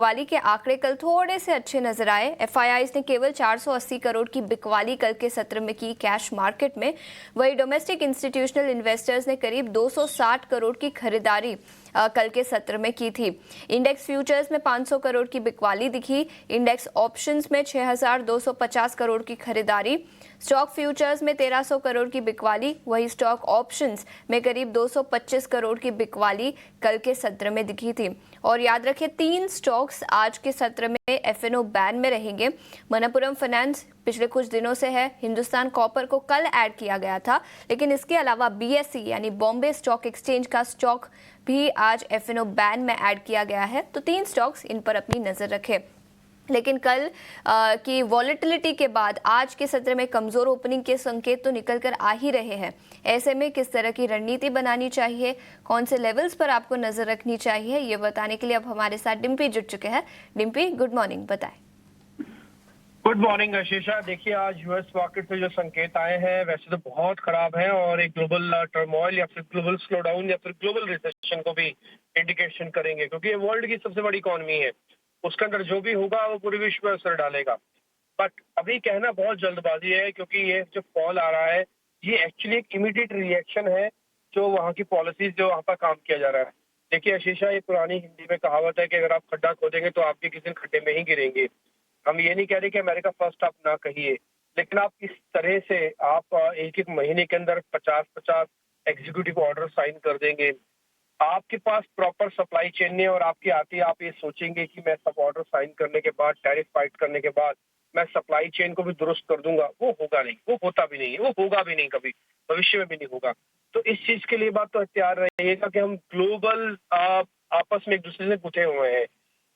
बिकवाली के आंकड़े कल थोड़े से अच्छे नजर आए। एफआईआईज ने केवल 480 करोड़ की बिकवाली कल के सत्र में की कैश मार्केट में। वही डोमेस्टिक इंस्टीट्यूशनल इन्वेस्टर्स ने करीब 260 करोड़ की खरीदारी कल के सत्र में की थी। इंडेक्स फ्यूचर्स में 500 करोड़ की बिकवाली दिखी। इंडेक्स ऑप्शंस में 6250 करोड़ की खरीदारी। स्टॉक फ्यूचर्स में 1300 करोड़ की बिकवाली। वही स्टॉक ऑप्शंस में करीब 225 करोड़ की बिकवाली कल के सत्र में दिखी थी। और याद रखें, 3 स्टॉक्स आज के सत्र में एफएनओ बैन में रहेंगे। मनप्पुरम फाइनेंस पिछले कुछ दिनों से है। हिंदुस्तान कॉपर को कल ऐड किया गया था, लेकिन इसके अलावा बीएसई यानी बॉम्बे स्टॉक एक्सचेंज का स्टॉक भी आज एफएनओ बैन में ऐड किया गया है। तो 3 स्टॉक्स, इन पर अपनी नजर रखें। लेकिन कल की वॉलेटिलिटी के बाद आज के सत्र में कमजोर ओपनिंग के संकेत तो निकल कर आ ही रहे हैं। ऐसे में किस तरह की रणनीति बनानी चाहिए, कौन से लेवल्स पर आपको नजर रखनी चाहिए, ये बताने के लिए अब हमारे साथ डिम्पी जुड़ चुके हैं। डिम्पी, गुड मॉर्निंग, बताएं। Good morning Ashisha. देखिए, आज यूएस मार्केट से जो संकेत आए हैं वैसे तो बहुत खराब हैं और एक ग्लोबल टर्मोइल या फिर ग्लोबल स्लोडाउन या फिर ग्लोबल रिसेशन को भी इंडिकेशन करेंगे, क्योंकि ये वर्ल्ड की सबसे बड़ी इकोनॉमी है। उसके अंदर जो भी होगा वो पूरे विश्व में असर डालेगा। बट अभी कहना बहुत जल्दबाजी है, क्योंकि ये जो फॉल आ रहा है ये एक्चुअली एक इमीडिएट रिएक्शन है जो वहाँ की पॉलिसीज जो वहाँ पर काम किया जा रहा है। देखिए आशीषा, ये पुरानी हिंदी में कहावत है कि अगर आप खड्डा खोदेंगे तो आप भी किसी दिन खड्डे में ही गिरेंगे। हम ये नहीं कह रहे कि अमेरिका फर्स्ट आप ना कहिए, लेकिन आप इस तरह से आप एक एक महीने के अंदर 50-50 एग्जीक्यूटिव ऑर्डर साइन कर देंगे। आपके पास प्रॉपर सप्लाई चेन नहीं, और आपकी आती है आप ये सोचेंगे कि मैं सब ऑर्डर साइन करने के बाद, टैरिफ फाइट करने के बाद मैं सप्लाई चेन को भी दुरुस्त कर दूंगा। वो होगा नहीं, वो होता भी नहीं है, वो होगा भी नहीं, कभी भविष्य में भी नहीं होगा। तो इस चीज के लिए बात तो तैयार रहिएगा कि हम ग्लोबल आपस में एक दूसरे से गुथे हुए हैं।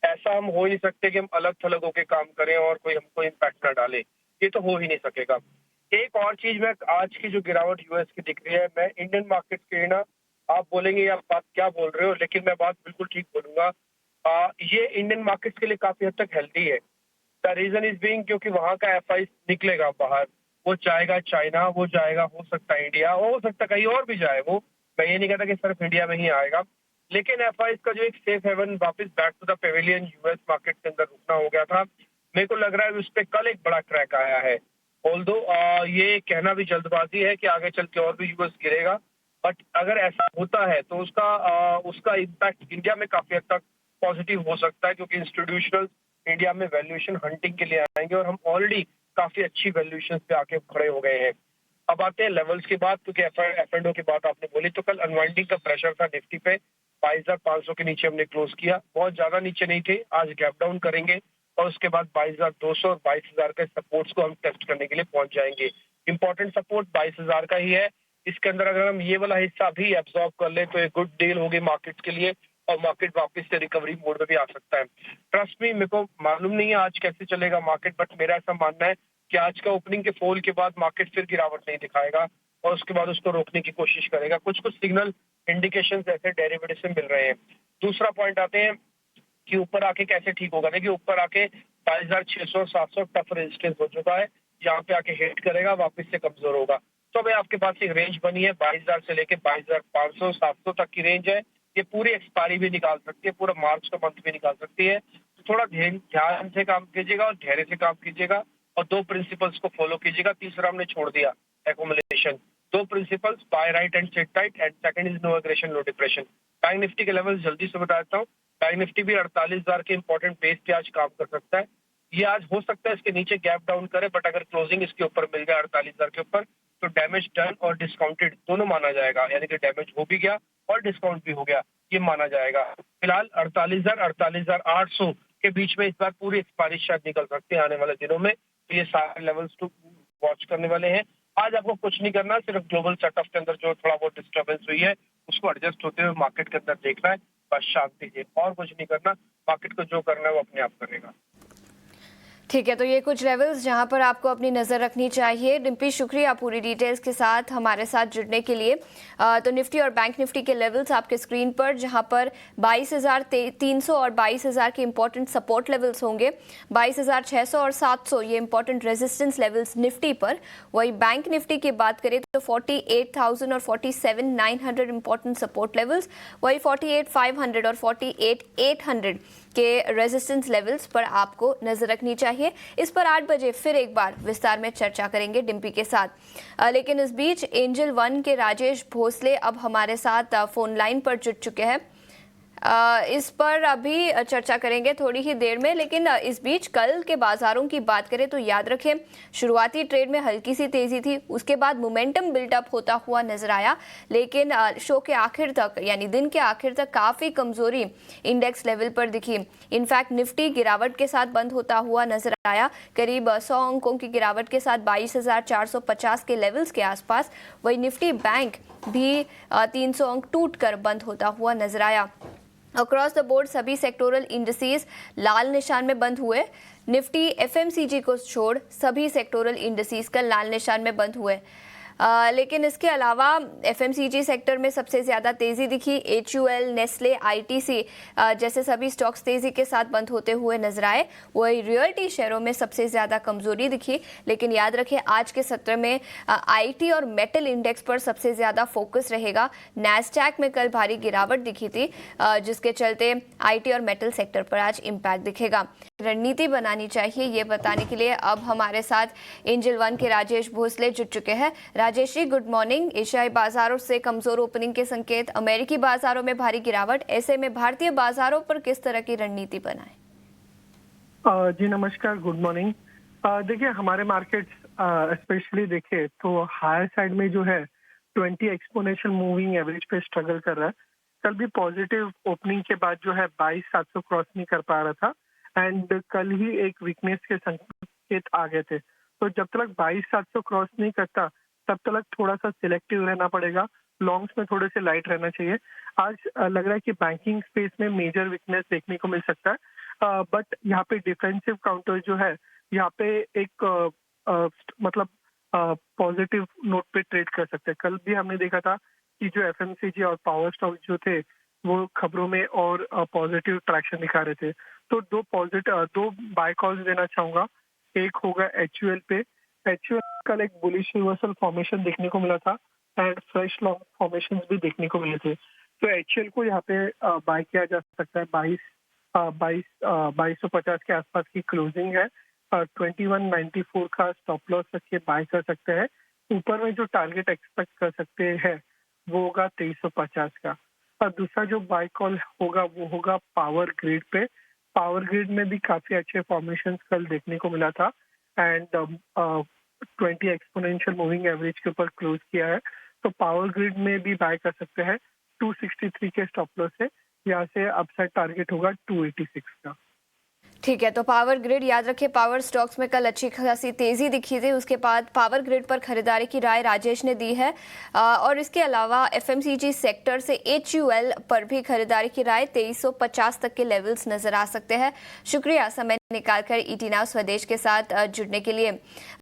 ऐसा हम हो नहीं सकते कि हम अलग थलग होकर काम करें और कोई हमको इम्पैक्ट ना डाले। ये तो हो ही नहीं सकेगा। एक और चीज, मैं आज की जो गिरावट यूएस की दिख रही है, मैं इंडियन मार्केट के ना, आप बोलेंगे आप बात क्या बोल रहे हो, लेकिन मैं बात बिल्कुल ठीक बोलूंगा। ये इंडियन मार्केट्स के लिए काफी हद तक हेल्दी है। द रीजन इज बीइंग क्योंकि वहां का एफआई निकलेगा बाहर, वो जाएगा चाइना, वो जाएगा हो सकता है इंडिया, हो सकता है कहीं और भी जाए। वो मैं ये नहीं कहता कि सिर्फ इंडिया में ही आएगा, लेकिन एफआई का जो एक सेफ हेवन वापस back to the pavilion US market के अंदर रुकना हो गया था, मेरे को लग रहा है उस पर कल एक बड़ा क्रैक आया है। ऑल्दो ये कहना भी जल्दबाजी है कि आगे चल के और भी यूएस गिरेगा, बट अगर ऐसा होता है तो उसका इम्पैक्ट इंडिया में काफी हद तक पॉजिटिव हो सकता है, क्योंकि इंस्टीट्यूशनल इंडिया में वैल्यूएशन हंटिंग के लिए आएंगे और हम ऑलरेडी काफी अच्छी वैल्यूएशन पे आके खड़े हो गए हैं। अब आते हैं लेवल्स की बात, क्योंकि एफ एंड ओ की बात आपने बोली, तो कल अनवाइंडिंग का प्रेशर था निफ्टी पे। 22,500 के नीचे हमने क्लोज किया, बहुत ज्यादा नीचे नहीं थे। आज गैप डाउन करेंगे और उसके बाद 22,200 और 22,000 के सपोर्ट्स को हम टेस्ट करने के लिए पहुंच जाएंगे। इंपॉर्टेंट सपोर्ट 22,000 का ही है। इसके अंदर अगर हम ये वाला हिस्सा भी एब्जॉर्ब कर ले तो एक गुड डील होगी मार्केट के लिए, और मार्केट वापस से रिकवरी मोड में भी आ सकता है। ट्रस्ट मी, मेरे को मालूम नहीं है आज कैसे चलेगा मार्केट, बट मेरा ऐसा मानना है कि आज का ओपनिंग के फॉल के बाद मार्केट फिर गिरावट नहीं दिखाएगा और उसके बाद उसको रोकने की कोशिश करेगा। कुछ कुछ सिग्नल इंडिकेशन ऐसे डेरिवेटिव से मिल रहे हैं। दूसरा पॉइंट आते हैं कि ऊपर आके कैसे ठीक होगा। देखिए, ऊपर आके 22,600 और 700 टफ रेजिस्टेंस हो चुका है, यहाँ पे आके हिट करेगा, वापस से कमजोर होगा। तो अभी आपके पास एक रेंज बनी है 22,000 से लेके 22,500 700 तक की रेंज है। ये पूरी एक्सपायरी भी निकाल सकती है, पूरा मार्च का मंथ भी निकाल सकती है। तो थोड़ा ध्यान से काम कीजिएगा और धैर्य से काम कीजिएगा, और 2 प्रिंसिपल्स को फॉलो कीजिएगा। तीसरा हमने छोड़ दिया, accumulation. 2 principles, buy right and set right, and second is no aggression no depression. Bank Nifty के लेवल जल्दी से बता देता हूँ। बैंक निफ्टी भी 48,000 के इंपॉर्टेंट बेस पे आज काम कर सकता है। ये आज हो सकता है इसके नीचे गैप डाउन करे, बट अगर क्लोजिंग इसके ऊपर मिल गया 48,000 के ऊपर, तो डैमेज डन और डिस्काउंटेड दोनों माना जाएगा। यानी कि डैमेज हो भी गया और डिस्काउंट भी हो गया, ये माना जाएगा। फिलहाल 48,000 48,800 के बीच में इस बार पूरी एक्सपायरी शायद निकल सकते हैं आने वाले दिनों में। तो ये सारे लेवल्स टू वॉच करने वाले हैं। आज आपको कुछ नहीं करना, सिर्फ ग्लोबल सेटअप के अंदर जो थोड़ा बहुत डिस्टर्बेंस हुई है उसको एडजस्ट होते हुए मार्केट के अंदर देखना है, बस शांति से, और कुछ नहीं करना। मार्केट को जो करना है वो अपने आप करेगा। ठीक है, तो ये कुछ लेवल्स जहां पर आपको अपनी नज़र रखनी चाहिए। डिम्पी, शुक्रिया पूरी डिटेल्स के साथ हमारे साथ जुड़ने के लिए। तो निफ्टी और बैंक निफ्टी के लेवल्स आपके स्क्रीन पर, जहां पर 22,300 और 22,000 के इंपॉर्टेंट सपोर्ट लेवल्स होंगे। 22,600 और 700 ये इंपॉर्टेंट रेजिस्टेंस लेवल्स निफ्टी पर। वही बैंक निफ्टी की बात करें तो 48,000 और 47,900 इंपॉर्टेंट सपोर्ट लेवल्स, वही 48,500 और 48,800 के रेजिस्टेंस लेवल्स पर आपको नजर रखनी चाहिए। इस पर 8 बजे फिर एक बार विस्तार में चर्चा करेंगे डिम्पी के साथ। लेकिन इस बीच एंजल वन के राजेश भोसले अब हमारे साथ फोन लाइन पर जुड़ चुके हैं। इस पर अभी चर्चा करेंगे थोड़ी ही देर में, लेकिन इस बीच कल के बाजारों की बात करें तो याद रखें शुरुआती ट्रेड में हल्की सी तेजी थी, उसके बाद मोमेंटम बिल्डअप होता हुआ नजर आया, लेकिन शो के आखिर तक यानी दिन के आखिर तक काफी कमजोरी इंडेक्स लेवल पर दिखी। इनफैक्ट निफ्टी गिरावट के साथ बंद होता हुआ नजर आया, करीब 100 अंकों की गिरावट के साथ 22,450 के लेवल्स के आसपास। वही निफ्टी बैंक भी 300 अंक टूटकर बंद होता हुआ नजर आया। अक्रॉस द बोर्ड सभी सेक्टोरल इंडिसेस लाल निशान में बंद हुए। निफ्टी एफएमसीजी को छोड़ सभी सेक्टोरल इंडिसेस कल लाल निशान में बंद हुए। लेकिन इसके अलावा एफएमसीजी सेक्टर में सबसे ज़्यादा तेज़ी दिखी। एचयूएल, नेस्ले, आईटीसी जैसे सभी स्टॉक्स तेज़ी के साथ बंद होते हुए नजर आए। वही रियल्टी शेयरों में सबसे ज़्यादा कमजोरी दिखी। लेकिन याद रखें आज के सत्र में आईटी और मेटल इंडेक्स पर सबसे ज़्यादा फोकस रहेगा। नैस्डैक में कल भारी गिरावट दिखी थी, जिसके चलते आईटी और मेटल सेक्टर पर आज इम्पैक्ट दिखेगा। रणनीति बनानी चाहिए, ये बताने के लिए अब हमारे साथ एंजल वन के राजेश भोसले जुड़ चुके हैं। Rajesh ji, good morning. एशियाई बाजारों से कमजोर ओपनिंग के संकेत, अमेरिकी बाजारों में भारी गिरावट, ऐसे में भारतीय बाजारों पर किस तरह की रणनीति बनाएं? जी नमस्कार, गुड मॉर्निंग। देखिए हमारे मार्केट्स स्पेशली देखें तो हायर साइड में जो है 20 एक्सपोनेंशियल मूविंग एवरेज पे स्ट्रगल कर रहा है। कल भी पॉजिटिव ओपनिंग के बाद जो है 22,700 क्रॉस नहीं कर पा रहा था एंड कल ही एक वीकनेस के संकेत आ गए थे। तो जब तक 22,700 क्रॉस नहीं करता तब तक थोड़ा सा सिलेक्टिव रहना पड़ेगा, लॉन्ग्स में थोड़े से लाइट रहना चाहिए। आज लग रहा है कि बैंकिंग स्पेस में मेजर वीकनेस देखने को मिल सकता है, बट यहाँ पे डिफेंसिव काउंटर जो है यहाँ पे एक मतलब पॉजिटिव नोट पे ट्रेड कर सकते हैं। कल भी हमने देखा था कि जो एफएमसीजी और पावर स्टॉक जो थे वो खबरों में और पॉजिटिव ट्रैक्शन दिखा रहे थे। तो दो बाय कॉल्स देना चाहूंगा। एक होगा एचयूएल पे। एचयूएल कल एक बुलिश रिवर्सल फॉर्मेशन देखने को मिला था एंड फ्रेश लॉन्ग फॉर्मेशन भी देखने को मिले थे। तो एचयूएल को यहाँ पे बाय किया जा सकता है। 2250 के आसपास की क्लोजिंग है। 2194 का स्टॉप लॉस रख के बाय कर सकते हैं। ऊपर में जो टारगेट एक्सपेक्ट कर सकते हैं वो होगा 2350 का। और दूसरा जो बाय कॉल होगा वो होगा पावर ग्रिड पे। पावर ग्रिड में भी काफी अच्छे फॉर्मेशन कल देखने को मिला था एंड 20 एक्सपोनेंशियल मूविंग एवरेज के ऊपर क्लोज किया है। तो पावर ग्रिड में भी बाय कर सकते हैं। 263 के स्टॉप लॉस है, यहाँ से अपसाइड टारगेट होगा 286 का। ठीक है, तो पावर ग्रिड याद रखिए। पावर स्टॉक्स में कल अच्छी खासी तेजी दिखी थी, उसके बाद पावर ग्रिड पर खरीदारी की राय राजेश ने दी है। और इसके अलावा एफएमसीजी सेक्टर से एचयूएल पर भी खरीदारी की राय 2350 तक के लेवल्स नजर आ सकते हैं। शुक्रिया समय निकालकर ईटी नाउ स्वदेश के साथ जुड़ने के लिए।